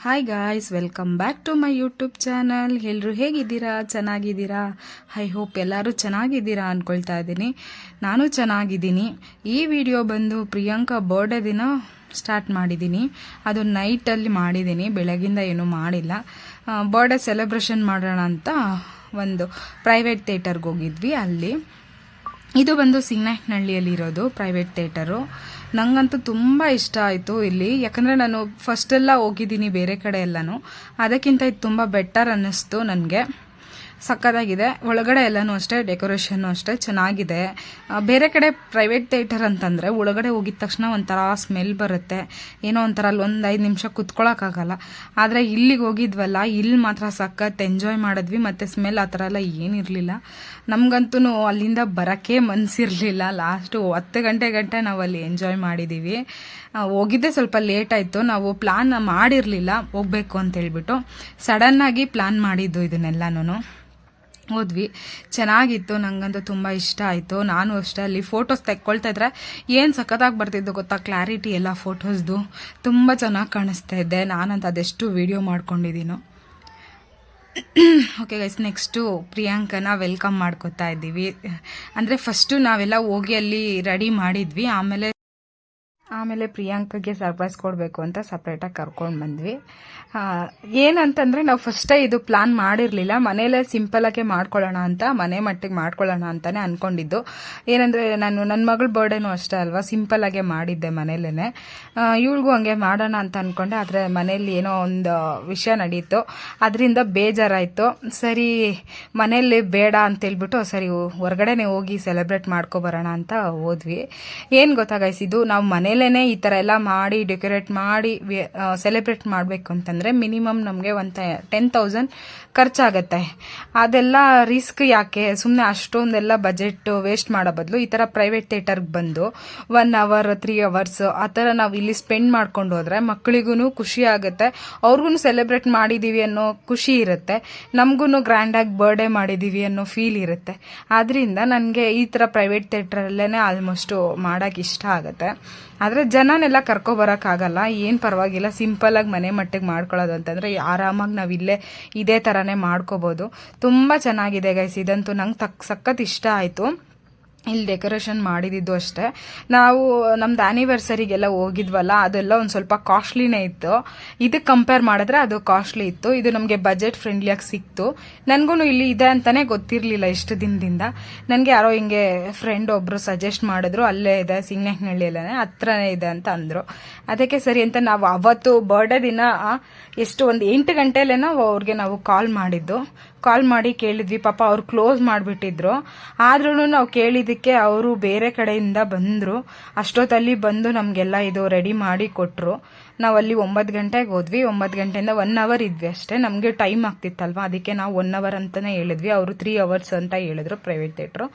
Hi guys, welcome back to my YouTube channel. ಎಲ್ಲರೂ ಹೇಗಿದ್ದೀರಾ? ಚೆನ್ನಾಗಿದ್ದೀರಾ? ಐ ಹೋಪ್ ಎಲ್ಲರೂ ಚೆನ್ನಾಗಿದ್ದೀರಾ ಅಂದ್ಕೊಳ್ತಾ ಇದ್ದೀನಿ. ನಾನು ಚೆನ್ನಾಗಿದ್ದೀನಿ. ಈ ವಿಡಿಯೋ ಬಂದು ಪ್ರಿಯಾಂಕಾ ಬರ್ಡೇ ದಿನ ಸ್ಟಾರ್ಟ್ ಮಾಡಿದ್ದೀನಿ. ಅದು ನೈಟಲ್ಲಿ ಮಾಡಿದ್ದೀನಿ, ಬೆಳಗಿಂದ ಏನೂ ಮಾಡಿಲ್ಲ. ಬರ್ಡೇ ಸೆಲೆಬ್ರೇಷನ್ ಮಾಡೋಣ ಅಂತ ಒಂದು ಪ್ರೈವೇಟ್ ಥಿಯೇಟರ್ಗೆ ಹೋಗಿದ್ವಿ. ಅಲ್ಲಿ ಇದು ಬಂದು ಸಿಂಗನಾಯಕನಹಳ್ಳಿಯಲ್ಲಿರೋದು ಪ್ರೈವೇಟ್ ಥಿಯೇಟರು. ನಂಗಂತೂ ತುಂಬ ಇಷ್ಟ ಆಯಿತು ಇಲ್ಲಿ, ಯಾಕಂದರೆ ನಾನು ಫಸ್ಟೆಲ್ಲ ಹೋಗಿದ್ದೀನಿ ಬೇರೆ ಕಡೆ ಎಲ್ಲನೂ. ಅದಕ್ಕಿಂತ ಇದು ತುಂಬ ಬೆಟರ್ ಅನ್ನಿಸ್ತು ನನಗೆ. ಸಕ್ಕತ್ತಾಗಿದೆ. ಒಳಗಡೆ ಎಲ್ಲನೂ ಅಷ್ಟೇ, ಡೆಕೋರೇಷನ್ನು ಅಷ್ಟೇ ಚೆನ್ನಾಗಿದೆ. ಬೇರೆ ಕಡೆ ಪ್ರೈವೇಟ್ ಥಿಯೇಟರ್ ಅಂತಂದರೆ ಒಳಗಡೆ ಹೋಗಿದ ತಕ್ಷಣ ಒಂಥರ ಸ್ಮೆಲ್ ಬರುತ್ತೆ, ಏನೋ ಒಂಥರ ಅಲ್ಲಿ ಒಂದು 5 ನಿಮಿಷ ಕುತ್ಕೊಳ್ಳೋಕ್ಕಾಗಲ್ಲ. ಆದರೆ ಇಲ್ಲಿಗೆ ಹೋಗಿದ್ವಲ್ಲ, ಇಲ್ಲಿ ಮಾತ್ರ ಸಖತ್ ಎಂಜಾಯ್ ಮಾಡಿದ್ವಿ. ಮತ್ತು ಸ್ಮೆಲ್ ಆ ಥರ ಎಲ್ಲ ಏನಿರಲಿಲ್ಲ. ನಮಗಂತೂ ಅಲ್ಲಿಂದ ಬರೋಕ್ಕೆ ಮನಸ್ಸಿರಲಿಲ್ಲ. ಲಾಸ್ಟು 10 ಗಂಟೆ ನಾವು ಅಲ್ಲಿ ಎಂಜಾಯ್ ಮಾಡಿದ್ದೀವಿ. ಹೋಗಿದ್ದೆ ಸ್ವಲ್ಪ ಲೇಟ್ ಆಯಿತು. ನಾವು ಪ್ಲಾನ್ ಮಾಡಿರಲಿಲ್ಲ ಹೋಗಬೇಕು ಅಂತೇಳ್ಬಿಟ್ಟು, ಸಡನ್ನಾಗಿ ಪ್ಲಾನ್ ಮಾಡಿದ್ದು ಇದನ್ನೆಲ್ಲನೂ. ಹೋದ್ವಿ, ಚೆನ್ನಾಗಿತ್ತು. ನಂಗಂತೂ ತುಂಬ ಇಷ್ಟ ಆಯಿತು. ನಾನು ಅಷ್ಟೇ ಅಲ್ಲಿ ಫೋಟೋಸ್ ತೆಕ್ಕೊಳ್ತಾ ಇದ್ರೆ ಏನು ಸಖತ್ತಾಗಿ ಬರ್ತಿದ್ದು ಗೊತ್ತಾ, ಕ್ಲಾರಿಟಿ ಎಲ್ಲ ಫೋಟೋಸ್ದು ತುಂಬ ಚೆನ್ನಾಗಿ ಕಾಣಿಸ್ತಾ ಇದ್ದೆ. ನಾನಂತ ಅದೆಷ್ಟು ವಿಡಿಯೋ ಮಾಡ್ಕೊಂಡಿದ್ದೀನೋ. ಓಕೆ ಗೈಸ್, ನೆಕ್ಸ್ಟು ಪ್ರಿಯಾಂಕನ ವೆಲ್ಕಮ್ ಮಾಡ್ಕೋತಾ ಇದ್ದೀವಿ. ಅಂದರೆ ಫಸ್ಟು ನಾವೆಲ್ಲ ಹೋಗಿ ಅಲ್ಲಿ ರೆಡಿ ಮಾಡಿದ್ವಿ, ಆಮೇಲೆ ಪ್ರಿಯಾಂಕಗೆ ಸರ್ಪ್ರೈಸ್ ಕೊಡಬೇಕು ಅಂತ ಸಪ್ರೇಟಾಗಿ ಕರ್ಕೊಂಡು ಬಂದ್ವಿ. ಏನಂತಂದರೆ ನಾವು ಫಸ್ಟೇ ಇದು ಪ್ಲಾನ್ ಮಾಡಿರಲಿಲ್ಲ, ಮನೇಲೇ ಸಿಂಪಲಾಗೆ ಮಾಡ್ಕೊಳ್ಳೋಣ ಅಂತ, ಮನೆ ಮಟ್ಟಿಗೆ ಮಾಡ್ಕೊಳ್ಳೋಣ ಅಂತಲೇ ಅಂದ್ಕೊಂಡಿದ್ದು. ಏನಂದರೆ ನನ್ನ ಮಗಳ ಬರ್ಡೇನೂ ಅಷ್ಟೇ ಅಲ್ವಾ, ಸಿಂಪಲಾಗೆ ಮಾಡಿದ್ದೆ ಮನೇಲೇ. ಇವಳಿಗೂ ಹಂಗೆ ಮಾಡೋಣ ಅಂತ ಅಂದ್ಕೊಂಡೆ. ಆದರೆ ಮನೇಲಿ ಏನೋ ಒಂದು ವಿಷಯ ನಡೀತು, ಅದರಿಂದ ಬೇಜಾರಾಯಿತು. ಸರಿ ಮನೇಲಿ ಬೇಡ ಅಂತೇಳ್ಬಿಟ್ಟು ಸರಿ ಹೊರಗಡೆನೇ ಹೋಗಿ ಸೆಲೆಬ್ರೇಟ್ ಮಾಡ್ಕೊಬರೋಣ ಅಂತ ಹೋದ್ವಿ. ಏನು ಗೊತ್ತಾಗಾಯ್ಸಿದ್ದು, ನಾವು ಮನೇಲೇ ಈ ಥರ ಎಲ್ಲ ಮಾಡಿ ಡೆಕೋರೇಟ್ ಮಾಡಿ ಸೆಲೆಬ್ರೇಟ್ ಮಾಡಬೇಕು ಅಂತಂದರೆ ಮಿನಿಮಮ್ ನಮಗೆ ಒಂದು 10,000 ಖರ್ಚಾಗತ್ತೆ. ಅದೆಲ್ಲ ರಿಸ್ಕ್ ಯಾಕೆ, ಸುಮ್ಮನೆ ಅಷ್ಟೊಂದೆಲ್ಲ ಬಜೆಟ್ ವೇಸ್ಟ್ ಮಾಡೋ ಬದಲು ಈ ಥರ ಪ್ರೈವೇಟ್ ಥಿಯೇಟರ್ಗೆ ಬಂದು 1 ಅವರ್ 3 ಅವರ್ಸ್ ಆ ಥರ ನಾವು ಇಲ್ಲಿ ಸ್ಪೆಂಡ್ ಮಾಡ್ಕೊಂಡು ಹೋದ್ರೆ ಮಕ್ಕಳಿಗೂ ಖುಷಿ ಆಗುತ್ತೆ, ಅವ್ರಿಗೂ ಸೆಲೆಬ್ರೇಟ್ ಮಾಡಿದ್ದೀವಿ ಅನ್ನೋ ಖುಷಿ ಇರುತ್ತೆ, ನಮಗೂ ಗ್ರ್ಯಾಂಡಾಗಿ ಬರ್ಡೇ ಮಾಡಿದ್ದೀವಿ ಅನ್ನೋ ಫೀಲ್ ಇರುತ್ತೆ. ಆದ್ದರಿಂದ ನನಗೆ ಈ ಥರ ಪ್ರೈವೇಟ್ ಥಿಯೇಟ್ರಲ್ಲೇ ಆಲ್ಮೋಸ್ಟು ಮಾಡೋಕ್ಕೆ ಇಷ್ಟ ಆಗುತ್ತೆ. ಆದರೆ ಜನನೆಲ್ಲ ಕರ್ಕೊಬರೋಕ್ಕಾಗಲ್ಲ, ಏನು ಪರವಾಗಿಲ್ಲ, ಸಿಂಪಲಾಗಿ ಮನೆ ಮಟ್ಟಿಗೆ ಮಾಡ್ಕೊಳ್ಳೋದು ಅಂತಂದರೆ ಆರಾಮಾಗಿ ನಾವು ಇಲ್ಲೇ ಇದೇ ಥರನೇ ಮಾಡ್ಕೋಬೋದು. ತುಂಬ ಚೆನ್ನಾಗಿದೆ ಗೈಸ್, ಇದಂತೂ ನಂಗೆ ಸಖತ್ ಇಷ್ಟ ಆಯಿತು. ಇಲ್ಲಿ ಡೆಕೋರೇಷನ್ ಮಾಡಿದ್ದು ಅಷ್ಟೇ. ನಾವು ನಮ್ದು ಆ್ಯನಿವರ್ಸರಿಗೆಲ್ಲ ಹೋಗಿದ್ವಲ್ಲ, ಅದೆಲ್ಲ ಒಂದು ಸ್ವಲ್ಪ ಕಾಸ್ಟ್ಲಿನೇ ಇತ್ತು. ಇದಕ್ಕೆ ಕಂಪೇರ್ ಮಾಡಿದ್ರೆ ಅದು ಕಾಸ್ಟ್ಲಿ ಇತ್ತು. ಇದು ನಮಗೆ ಬಜೆಟ್ ಫ್ರೆಂಡ್ಲಿಯಾಗಿ ಸಿಕ್ತು. ನನಗೂ ಇಲ್ಲಿ ಇದೆ ಅಂತಲೇ ಗೊತ್ತಿರಲಿಲ್ಲ ಇಷ್ಟು ದಿನದಿಂದ. ನನಗೆ ಯಾರೋ ಹಿಂಗೆ ಫ್ರೆಂಡ್ ಒಬ್ಬರು ಸಜೆಸ್ಟ್ ಮಾಡಿದ್ರು, ಅಲ್ಲೇ ಇದೆ ಸಿಂಗನಾಯಕನಹಳ್ಳಿಯಲ್ಲೇ ಹತ್ರನೇ ಇದೆ ಅಂತ ಅಂದರು. ಅದಕ್ಕೆ ಸರಿ ಅಂತ ನಾವು ಅವತ್ತು ಬರ್ಡೇ ದಿನ ಒಂದು 8 ಗಂಟೆಲೇ ಅವ್ರಿಗೆ ನಾವು ಕಾಲ್ ಮಾಡಿ ಕೇಳಿದ್ವಿ. ಪಾಪ ಅವ್ರು ಕ್ಲೋಸ್ ಮಾಡಿಬಿಟ್ಟಿದ್ರು. ಆದ್ರೂ ನಾವು ಕೇಳಿದ್ದಕ್ಕೆ ಅವರು ಬೇರೆ ಕಡೆಯಿಂದ ಬಂದರು. ಅಷ್ಟೊತ್ತಲ್ಲಿ ಬಂದು ನಮಗೆಲ್ಲ ಇದು ರೆಡಿ ಮಾಡಿ ಕೊಟ್ಟರು. ನಾವು ಅಲ್ಲಿ 9 ಗಂಟೆಗೆ ಹೋದ್ವಿ. 9 ಗಂಟೆಯಿಂದ 1 ಅವರ್ ಇದ್ವಿ ಅಷ್ಟೇ. ನಮಗೆ ಟೈಮ್ ಆಗ್ತಿತ್ತಲ್ವ, ಅದಕ್ಕೆ ನಾವು 1 ಅವರ್ ಅಂತಲೇ ಹೇಳಿದ್ವಿ. ಅವರು 3 ಅವರ್ಸ್ ಅಂತ ಹೇಳಿದ್ರು ಪ್ರೈವೇಟ್ ಥಿಯೇಟ್ರು.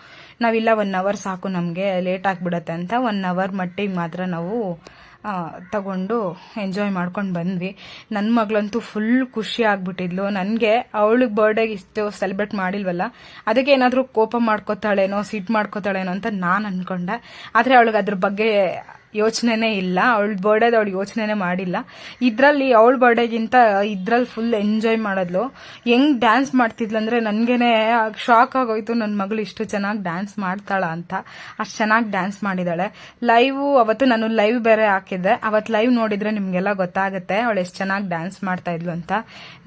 ನಾವಿಲ್ಲ 1 ಅವರ್ ಸಾಕು, ನಮಗೆ ಲೇಟ್ ಆಗಿಬಿಡತ್ತೆ ಅಂತ 1 ಅವರ್ ಮಟ್ಟಿಗೆ ಮಾತ್ರ ನಾವು ತಗೊಂಡು ಎಂಜಾಯ್ ಮಾಡ್ಕೊಂಡು ಬಂದ್ವಿ. ನನ್ನ ಮಗಳಂತೂ ಫುಲ್ ಖುಷಿ ಆಗ್ಬಿಟ್ಟಿದ್ಲು. ನನಗೆ ಅವಳಿಗೆ ಬರ್ಡೇಗೆ ಇಷ್ಟು ಸೆಲೆಬ್ರೇಟ್ ಮಾಡಿಲ್ವಲ್ಲ, ಅದಕ್ಕೆ ಏನಾದರೂ ಕೋಪ ಮಾಡ್ಕೋತಾಳೇನೋ, ಸಿಟ್ಟು ಮಾಡ್ಕೋತಾಳೇನೋ ಅಂತ ನಾನು ಅಂದ್ಕೊಂಡೆ. ಆದರೆ ಅವಳಿಗೆ ಅದ್ರ ಬಗ್ಗೆ ಯೋಚನೆನೇ ಇಲ್ಲ. ಅವಳ ಬರ್ಡೇದು ಅವಳು ಯೋಚನೆನೇ ಮಾಡಿಲ್ಲ. ಇದರಲ್ಲಿ ಅವಳ ಬರ್ಡೇಗಿಂತ ಇದ್ರಲ್ಲಿ ಫುಲ್ ಎಂಜಾಯ್ ಮಾಡಿದ್ಲು. ಹೆಂಗೆ ಡ್ಯಾನ್ಸ್ ಮಾಡ್ತಿದ್ಲಂದರೆ ನನಗೇನೆ ಶಾಕ್ ಆಗೋಯ್ತು, ನನ್ನ ಮಗಳು ಇಷ್ಟು ಚೆನ್ನಾಗಿ ಡ್ಯಾನ್ಸ್ ಮಾಡ್ತಾಳ ಅಂತ. ಅಷ್ಟು ಚೆನ್ನಾಗಿ ಡ್ಯಾನ್ಸ್ ಮಾಡಿದ್ದಾಳೆ. ಅವತ್ತು ನಾನು ಲೈವ್ ಬೇರೆ ಹಾಕಿದ್ದೆ. ಅವತ್ತು ಲೈವ್ ನೋಡಿದರೆ ನಿಮಗೆಲ್ಲ ಗೊತ್ತಾಗುತ್ತೆ ಅವಳು ಎಷ್ಟು ಚೆನ್ನಾಗಿ ಡ್ಯಾನ್ಸ್ ಮಾಡ್ತಾಯಿದ್ಲು ಅಂತ.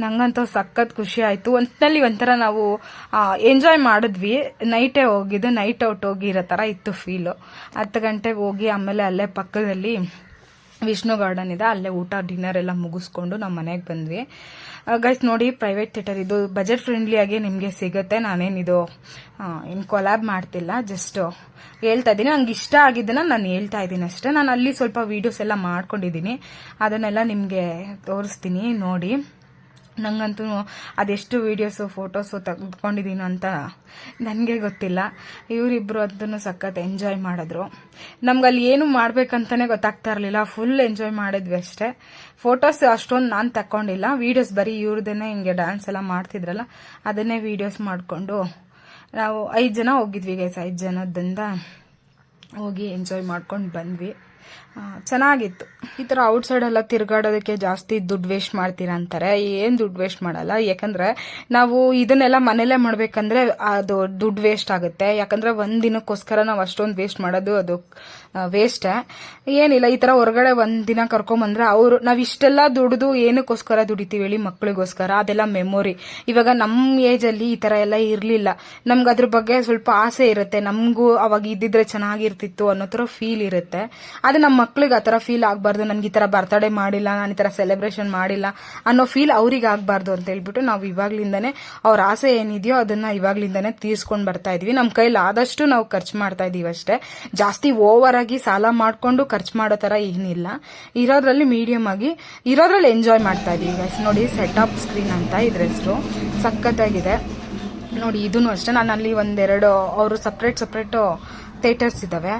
ನಂಗಂತೂ ಸಖತ್ ಖುಷಿ ಆಯಿತು. ಒಂಥರಲ್ಲಿ ಒಂಥರ ನಾವು ಎಂಜಾಯ್ ಮಾಡಿದ್ವಿ. ನೈಟೇ ಹೋಗಿದ್ದು, ನೈಟ್ ಔಟ್ ಹೋಗಿರೋ ಥರ ಇತ್ತು ಫೀಲು. 10 ಗಂಟೆಗೆ ಹೋಗಿ ಆಮೇಲೆ ಅಲ್ಲೇ ಪಕ್ಕದಲ್ಲಿ ವಿಷ್ಣು ಗಾರ್ಡನ್ ಇದೆ, ಅಲ್ಲೇ ಊಟ ಡಿನ್ನರ್ ಎಲ್ಲ ಮುಗಿಸ್ಕೊಂಡು ನಮ್ಮ ಮನೆಗೆ ಬಂದ್ವಿ. ಗೈಸ್ ನೋಡಿ, ಪ್ರೈವೇಟ್ ಥಿಯೇಟರ್ ಇದು ಬಜೆಟ್ ಫ್ರೆಂಡ್ಲಿಯಾಗಿ ನಿಮಗೆ ಸಿಗುತ್ತೆ. ನಾನೇನಿದು ಏನು ಕೊಲ್ಯಾಬ್ ಮಾಡ್ತಿಲ್ಲ, ಜಸ್ಟ್ ಹೇಳ್ತಾ ಇದ್ದೀನಿ. ನಂಗೆ ಇಷ್ಟ ಆಗಿದ್ದನ್ನು ನಾನು ಹೇಳ್ತಾ ಇದ್ದೀನಿ ಅಷ್ಟೇ. ನಾನು ಅಲ್ಲಿ ಸ್ವಲ್ಪ ವೀಡಿಯೋಸ್ ಎಲ್ಲ ಮಾಡ್ಕೊಂಡಿದ್ದೀನಿ, ಅದನ್ನೆಲ್ಲ ನಿಮಗೆ ತೋರಿಸ್ತೀನಿ ನೋಡಿ. ನಂಗಂತೂ ಅದೆಷ್ಟು ವೀಡಿಯೋಸು ಫೋಟೋಸು ತೆಗೆದುಕೊಂಡಿದ್ದೀನೋ ಅಂತ ನನಗೆ ಗೊತ್ತಿಲ್ಲ. ಇವರಿಬ್ಬರು ಅಂತೂ ಸಖತ್ ಎಂಜಾಯ್ ಮಾಡಿದ್ರು. ನಮ್ಗಲ್ಲಿ ಏನು ಮಾಡ್ಬೇಕಂತಲೇ ಗೊತ್ತಾಗ್ತಾ ಇರಲಿಲ್ಲ, ಫುಲ್ ಎಂಜಾಯ್ ಮಾಡಿದ್ವಿ ಅಷ್ಟೇ. ಫೋಟೋಸ್ ಅಷ್ಟೊಂದು ನಾನು ತಗೊಂಡಿಲ್ಲ, ವೀಡಿಯೋಸ್ ಬರೀ ಇವ್ರದ್ದೇನೆ ಹಿಂಗೆ ಡ್ಯಾನ್ಸ್ ಎಲ್ಲ ಮಾಡ್ತಿದ್ರಲ್ಲ ಅದನ್ನೇ ವೀಡಿಯೋಸ್ ಮಾಡಿಕೊಂಡು ನಾವು 5 ಜನ ಹೋಗಿದ್ವಿ ಗೈಸ್. 5 ಜನದಿಂದ ಹೋಗಿ ಎಂಜಾಯ್ ಮಾಡ್ಕೊಂಡು ಬಂದ್ವಿ. ಚೆನ್ನಾಗಿತ್ತು. ಈ ಥರ ಔಟ್ಸೈಡ್ ಎಲ್ಲ ತಿರುಗಾಡೋದಕ್ಕೆ ಜಾಸ್ತಿ ದುಡ್ಡು ವೇಸ್ಟ್ ಮಾಡ್ತೀರಾ ಅಂತಾರೆ. ಏನು ದುಡ್ಡು ವೇಸ್ಟ್ ಮಾಡಲ್ಲ, ಯಾಕಂದರೆ ನಾವು ಇದನ್ನೆಲ್ಲ ಮನೇಲೇ ಮಾಡಬೇಕಂದ್ರೆ ಅದು ದುಡ್ಡು ವೇಸ್ಟ್ ಆಗುತ್ತೆ. ಯಾಕಂದರೆ ಒಂದು ದಿನಕ್ಕೋಸ್ಕರ ನಾವು ಅಷ್ಟೊಂದು ವೇಸ್ಟ್ ಮಾಡೋದು ಅದು ವೇಸ್ಟೇ. ಏನಿಲ್ಲ, ಈ ಥರ ಹೊರಗಡೆ ಒಂದು ದಿನ ಕರ್ಕೊಂಬಂದ್ರೆ ಅವರು ನಾವು ಇಷ್ಟೆಲ್ಲ ದುಡಿದು ಏನಕ್ಕೋಸ್ಕರ ದುಡಿತೀವಿ ಹೇಳಿ? ಮಕ್ಕಳಿಗೋಸ್ಕರ. ಅದೆಲ್ಲ ಮೆಮೊರಿ. ಇವಾಗ ನಮ್ಮ ಏಜಲ್ಲಿ ಈ ಥರ ಎಲ್ಲ ಇರಲಿಲ್ಲ. ನಮ್ಗೆ ಅದ್ರ ಬಗ್ಗೆ ಸ್ವಲ್ಪ ಆಸೆ ಇರುತ್ತೆ, ನಮಗೂ ಅವಾಗ ಇದ್ದಿದ್ರೆ ಚೆನ್ನಾಗಿರ್ತಿತ್ತು ಅನ್ನೋ ಥರ ಫೀಲ್ ಇರುತ್ತೆ. ಅದು ನಮ್ಮ ಮಕ್ಳಿಗೆ ಆ ಥರ ಫೀಲ್ ಆಗಬಾರ್ದು. ನನಗೆ ಈ ಥರ ಬರ್ತಡೇ ಮಾಡಿಲ್ಲ, ನಾನು ಈ ಥರ ಸೆಲೆಬ್ರೇಷನ್ ಮಾಡಿಲ್ಲ ಅನ್ನೋ ಫೀಲ್ ಅವ್ರಿಗೆ ಆಗಬಾರ್ದು ಅಂತ ಹೇಳ್ಬಿಟ್ಟು ನಾವು ಇವಾಗ್ಲಿಂದನೇ ಅವ್ರ ಆಸೆ ಏನಿದೆಯೋ ಅದನ್ನ ಇವಾಗ್ಲಿಂದನೇ ತೀರ್ಸ್ಕೊಂಡು ಬರ್ತಾ ಇದೀವಿ. ನಮ್ಮ ಕೈಲಿ ಆದಷ್ಟು ನಾವು ಖರ್ಚು ಮಾಡ್ತಾ ಇದೀವಿ ಅಷ್ಟೇ. ಜಾಸ್ತಿ ಓವರ್ ಆಗಿ ಸಾಲ ಮಾಡ್ಕೊಂಡು ಖರ್ಚು ಮಾಡೋ ಥರ ಏನಿಲ್ಲ. ಇರೋದ್ರಲ್ಲಿ ಮೀಡಿಯಂ ಆಗಿ ಇರೋದ್ರಲ್ಲಿ ಎಂಜಾಯ್ ಮಾಡ್ತಾ ಇದೀವಿ ಗೈಸ್. ನೋಡಿ, ಸೆಟಪ್ ಸ್ಕ್ರೀನ್ ಅಂತ ಇದ್ರ ಹೆಸರು, ಸಖತ್ತಾಗಿದೆ ನೋಡಿ. ಇದೂ ಅಷ್ಟೇ, ನಾನು ಅಲ್ಲಿ ಒಂದೆರಡು ಅವರು ಸಪ್ರೇಟು ಥಿಯೇಟರ್ಸ್ ಇದ್ದಾವೆ.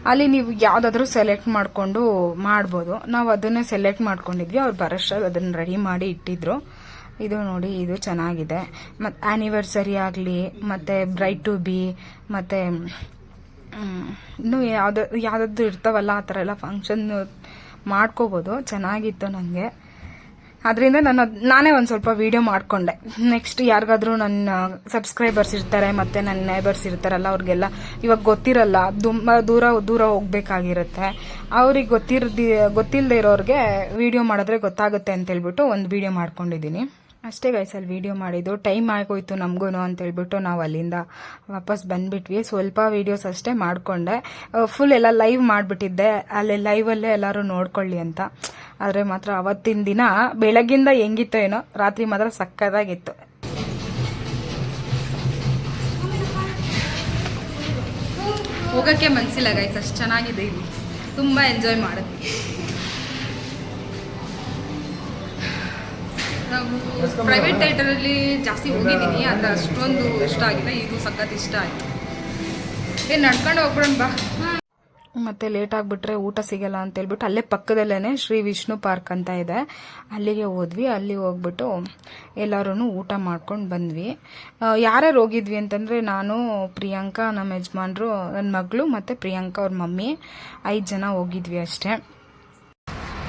ಅಲ್ಲಿ ನೀವು ಯಾವುದಾದ್ರೂ ಸೆಲೆಕ್ಟ್ ಮಾಡಿಕೊಂಡು ಮಾಡ್ಬೋದು. ನಾವು ಅದನ್ನೇ ಸೆಲೆಕ್ಟ್ ಮಾಡ್ಕೊಂಡಿದ್ವಿ. ಅವ್ರು ಬರೋಷ್ಟ್ರಲ್ಲಿ ಅದನ್ನು ರೆಡಿ ಮಾಡಿ ಇಟ್ಟಿದ್ರು. ಇದು ನೋಡಿ, ಇದು ಚೆನ್ನಾಗಿದೆ. ಮತ್ತು ಆ್ಯನಿವರ್ಸರಿ ಆಗಲಿ, ಮತ್ತು ಬ್ರೈಡ್ ಟು ಬಿ, ಮತ್ತು ಇನ್ನೂ ಯಾವುದಾದ್ರು ಇರ್ತಾವಲ್ಲ, ಆ ಥರ ಎಲ್ಲ ಫಂಕ್ಷನ್ ಮಾಡ್ಕೋಬೋದು. ಚೆನ್ನಾಗಿತ್ತು ನನಗೆ. ಅದರಿಂದ ನಾನೇ ಒಂದು ಸ್ವಲ್ಪ ವಿಡಿಯೋ ಮಾಡಿಕೊಂಡೆ. ನೆಕ್ಸ್ಟ್ ಯಾರಿಗಾದ್ರೂ ನನ್ನ ಸಬ್ಸ್ಕ್ರೈಬರ್ಸ್ ಇರ್ತಾರೆ ಮತ್ತು ನನ್ನ ನೇಬರ್ಸ್ ಇರ್ತಾರಲ್ಲ, ಅವ್ರಿಗೆಲ್ಲ ಇವಾಗ ಗೊತ್ತಿರಲ್ಲ, ತುಂಬ ದೂರ ಹೋಗ್ಬೇಕಾಗಿರುತ್ತೆ. ಅವ್ರಿಗೆ ಗೊತ್ತಿಲ್ಲದೆ ಇರೋರಿಗೆ ವಿಡಿಯೋ ಮಾಡಿದ್ರೆ ಗೊತ್ತಾಗುತ್ತೆ ಅಂತೇಳ್ಬಿಟ್ಟು ಒಂದು ವಿಡಿಯೋ ಮಾಡ್ಕೊಂಡಿದ್ದೀನಿ ಅಷ್ಟೇ ಗೈಸ್. ಅಲ್ಲಿ ವಿಡಿಯೋ ಮಾಡಿದ್ದು ಟೈಮ್ ಆಗೋಯ್ತು ನಮಗೂ ಅಂತೇಳ್ಬಿಟ್ಟು ನಾವು ಅಲ್ಲಿಂದ ವಾಪಸ್ ಬಂದ್ಬಿಟ್ವಿ. ಸ್ವಲ್ಪ ವಿಡಿಯೋಸ್ ಅಷ್ಟೇ ಮಾಡಿಕೊಂಡೆ. ಫುಲ್ ಎಲ್ಲ ಲೈವ್ ಮಾಡಿಬಿಟ್ಟಿದ್ದೆ, ಅಲ್ಲಿ ಲೈವಲ್ಲೇ ಎಲ್ಲರೂ ನೋಡ್ಕೊಳ್ಳಿ ಅಂತ. ಆದರೆ ಮಾತ್ರ ಅವತ್ತಿನ ದಿನ ಬೆಳಗ್ಗಿಂದ ಹೆಂಗಿತ್ತೋ ಏನೋ, ರಾತ್ರಿ ಮಾತ್ರ ಸಕ್ಕತ್ತಾಗಿತ್ತು. ಹೋಗೋಕ್ಕೆ ಮನಸ್ಸಿಲ್ಲ ಗೈಸ್, ಅಷ್ಟು ಚೆನ್ನಾಗಿದೆ ಇಲ್ಲಿ. ತುಂಬ ಎಂಜಾಯ್ ಮಾಡಿದ್ವಿ ನಾವು. ಪ್ರೈವೇಟ್ ಥಿಯೇಟರಲ್ಲಿ ಜಾಸ್ತಿ ಹೋಗಿದ್ದೀನಿ, ಆದರೆ ಅಷ್ಟೊಂದು ಇಷ್ಟ ಆಗಿಲ್ಲ. ಇದು ಸಖತ್ ಇಷ್ಟ ಆಯಿತು. ಏನು ನಡ್ಕೊಂಡು ಹೋಗ್ಬಿಡೋಣ ಬಾ. ಮತ್ತು ಲೇಟ್ ಆಗಿಬಿಟ್ರೆ ಊಟ ಸಿಗಲ್ಲ ಅಂತೇಳ್ಬಿಟ್ಟು ಅಲ್ಲೇ ಪಕ್ಕದಲ್ಲೇ ಶ್ರೀ ವಿಷ್ಣು ಪಾರ್ಕ್ ಅಂತ ಇದೆ, ಅಲ್ಲಿಗೆ ಹೋದ್ವಿ. ಅಲ್ಲಿ ಹೋಗ್ಬಿಟ್ಟು ಎಲ್ಲರೂ ಊಟ ಮಾಡ್ಕೊಂಡು ಬಂದ್ವಿ. ಯಾರ್ಯಾರು ಹೋಗಿದ್ವಿ ಅಂತಂದರೆ ನಾನು, ಪ್ರಿಯಾಂಕಾ, ನಮ್ಮ ಯಜಮಾನ್ರು, ನನ್ನ ಮಗಳು ಮತ್ತು ಪ್ರಿಯಾಂಕಾ ಅವ್ರ ಮಮ್ಮಿ, 5 ಜನ ಹೋಗಿದ್ವಿ ಅಷ್ಟೇ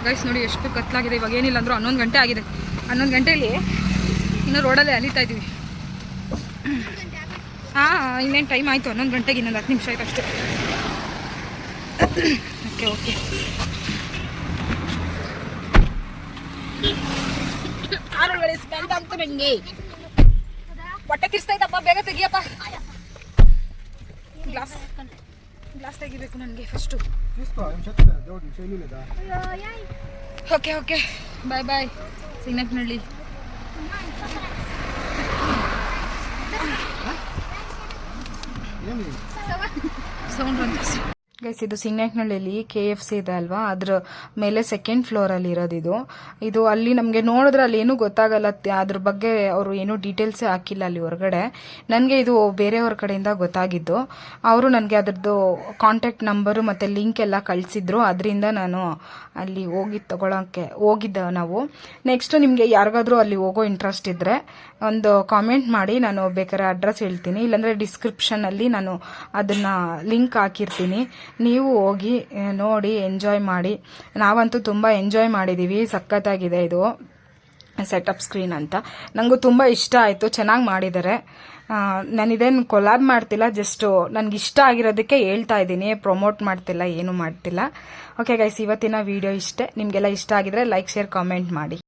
ಗೈಸ್. ನೋಡಿ ಎಷ್ಟು ಕತ್ಲಾಗಿದೆ. ಇವಾಗ ಏನಿಲ್ಲ ಅಂದರೂ 11 ಗಂಟೆ ಆಗಿದೆ. 11 ಗಂಟೆಯಲ್ಲಿ ಇನ್ನೂ ರೋಡಲ್ಲೇ ಅಲಿತಾ ಇದ್ದೀವಿ. ಇನ್ನೇನು ಟೈಮ್ ಆಯಿತು, 11 ಗಂಟೆಗೆ ಇನ್ನೊಂದು 10 ನಿಮಿಷ ಆಯ್ತು ಅಷ್ಟೇ. ಓಕೆ ನಂಗೆ ಹೊಟ್ಟೆ ಕಿರ್ಸ್ತಾ ಇದ್ದಪ್ಪ, ಬೇಗ ತೆಗಿಯಪ್ಪ. ಗ್ಲಾಸ್ ತೆಗಿಬೇಕು ನನಗೆ ಫಸ್ಟು. Okay bye. ಸಿಗ್ನಕ್ನಳ್ಳಿ ಸೌಂಡ್ ಗೈಸ್. ಇದು ಸಿಗ್ನಕ್ನಳ್ಳಿಯಲ್ಲಿ KFC ಇದೆ ಅಲ್ವಾ, ಅದ್ರ ಮೇಲೆ 2nd ಫ್ಲೋರಲ್ಲಿ ಇರೋದು ಇದು. ಅಲ್ಲಿ ನಮಗೆ ನೋಡಿದ್ರೆ ಅಲ್ಲಿ ಏನೂ ಗೊತ್ತಾಗಲ್ಲ, ಅದ್ರ ಬಗ್ಗೆ ಅವರು ಏನೂ ಡೀಟೇಲ್ಸೇ ಹಾಕಿಲ್ಲ ಅಲ್ಲಿ ಹೊರಗಡೆ. ನನಗೆ ಇದು ಬೇರೆಯವ್ರ ಕಡೆಯಿಂದ ಗೊತ್ತಾಗಿದ್ದು. ಅವರು ನನಗೆ ಅದರದ್ದು ಕಾಂಟ್ಯಾಕ್ಟ್ ನಂಬರು ಮತ್ತು ಲಿಂಕ್ ಎಲ್ಲ ಕಳಿಸಿದ್ರು. ಅದರಿಂದ ನಾನು ಅಲ್ಲಿ ಹೋಗಿದ್ದೆ ನಾವು. ನೆಕ್ಸ್ಟ್ ನಿಮಗೆ ಯಾರಿಗಾದ್ರೂ ಅಲ್ಲಿ ಹೋಗೋ ಇಂಟ್ರೆಸ್ಟ್ ಇದ್ದರೆ ಒಂದು ಕಾಮೆಂಟ್ ಮಾಡಿ, ನಾನು ಬೇಕಾದ್ರೆ ಅಡ್ರೆಸ್ ಹೇಳ್ತೀನಿ, ಇಲ್ಲಾಂದರೆ ಡಿಸ್ಕ್ರಿಪ್ಷನಲ್ಲಿ ನಾನು ಅದನ್ನು ಲಿಂಕ್ ಹಾಕಿರ್ತೀನಿ. ನೀವು ಹೋಗಿ ನೋಡಿ ಎಂಜಾಯ್ ಮಾಡಿ. ನಾವಂತೂ ತುಂಬ ಎಂಜಾಯ್ ಮಾಡಿದ್ದೀವಿ. ಸಖತ್ತಾಗಿದೆ ಇದು ಸೆಟಪ್ ಸ್ಕ್ರೀನ್ ಅಂತ. ನನಗೂ ತುಂಬ ಇಷ್ಟ ಆಯಿತು, ಚೆನ್ನಾಗಿ ಮಾಡಿದ್ದಾರೆ. ನಾನಿದೇನು ಕೊಲಾಬ್ ಮಾಡ್ತಿಲ್ಲ, ಜಸ್ಟು ನನಗೆ ಇಷ್ಟ ಆಗಿರೋದಕ್ಕೆ ಹೇಳ್ತಾ ಇದ್ದೀನಿ, ಪ್ರಮೋಟ್ ಮಾಡ್ತಿಲ್ಲ, ಏನೂ ಮಾಡ್ತಿಲ್ಲ. ಓಕೆ ಗೈಸ್, ಇವತ್ತಿನ ವಿಡಿಯೋ ಇಷ್ಟೇ. ನಿಮಗೆಲ್ಲ ಇಷ್ಟ ಆಗಿದ್ರೆ ಲೈಕ್, ಶೇರ್, ಕಾಮೆಂಟ್ ಮಾಡಿ.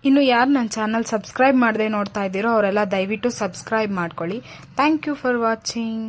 ಇನ್ನು ಯಾರು ನನ್ನ ಚಾನಲ್ ಸಬ್ಸ್ಕ್ರೈಬ್ ಮಾಡದೆ ನೋಡ್ತಾ ಇದ್ದೀರೋ ಅವರೆಲ್ಲ ದಯವಿಟ್ಟು ಸಬ್ಸ್ಕ್ರೈಬ್ ಮಾಡ್ಕೊಳ್ಳಿ. Thank you for watching.